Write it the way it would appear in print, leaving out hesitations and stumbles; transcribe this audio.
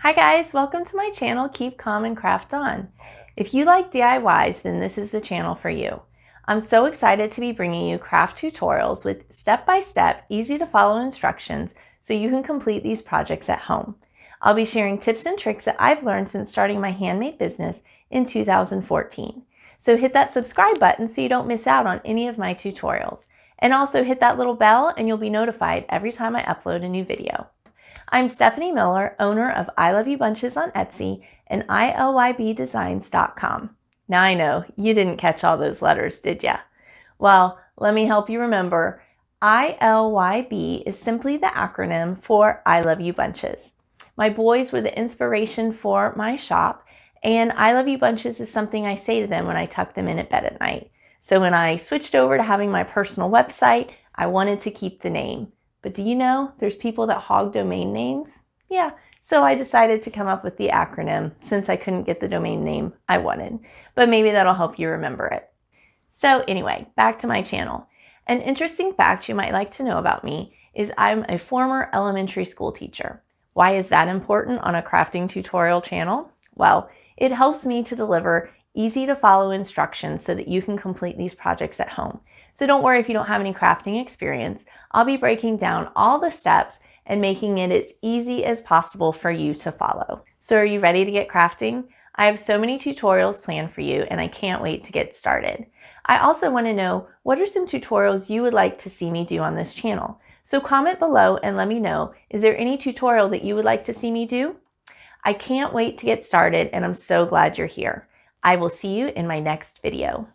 Hi guys, welcome to my channel, Keep Calm and Craft On. If you like DIYs, then this is the channel for you. I'm so excited to be bringing you craft tutorials with step-by-step, easy to follow instructions so you can complete these projects at home. I'll be sharing tips and tricks that I've learned since starting my handmade business in 2014. So hit that subscribe button so you don't miss out on any of my tutorials. And also hit that little bell and you'll be notified every time I upload a new video. I'm Stephanie Miller, owner of ILYB Bunches on Etsy and ILYBDesigns.com. Now I know, you didn't catch all those letters, did ya? Well, let me help you remember. ILYB is simply the acronym for I Love You Bunches. My boys were the inspiration for my shop, and I Love You Bunches is something I say to them when I tuck them in at bed at night. So when I switched over to having my personal website, I wanted to keep the name. But do you know there's people that hog domain names? Yeah, so I decided to come up with the acronym since I couldn't get the domain name I wanted. But maybe that'll help you remember it. So anyway, back to my channel. An interesting fact you might like to know about me is I'm a former elementary school teacher. Why is that important on a crafting tutorial channel? Well, it helps me to deliver easy to follow instructions so that you can complete these projects at home. So don't worry if you don't have any crafting experience. I'll be breaking down all the steps and making it as easy as possible for you to follow. So are you ready to get crafting? I have so many tutorials planned for you and I can't wait to get started. I also want to know what are some tutorials you would like to see me do on this channel. So comment below and let me know, is there any tutorial that you would like to see me do? I can't wait to get started and I'm so glad you're here. I will see you in my next video.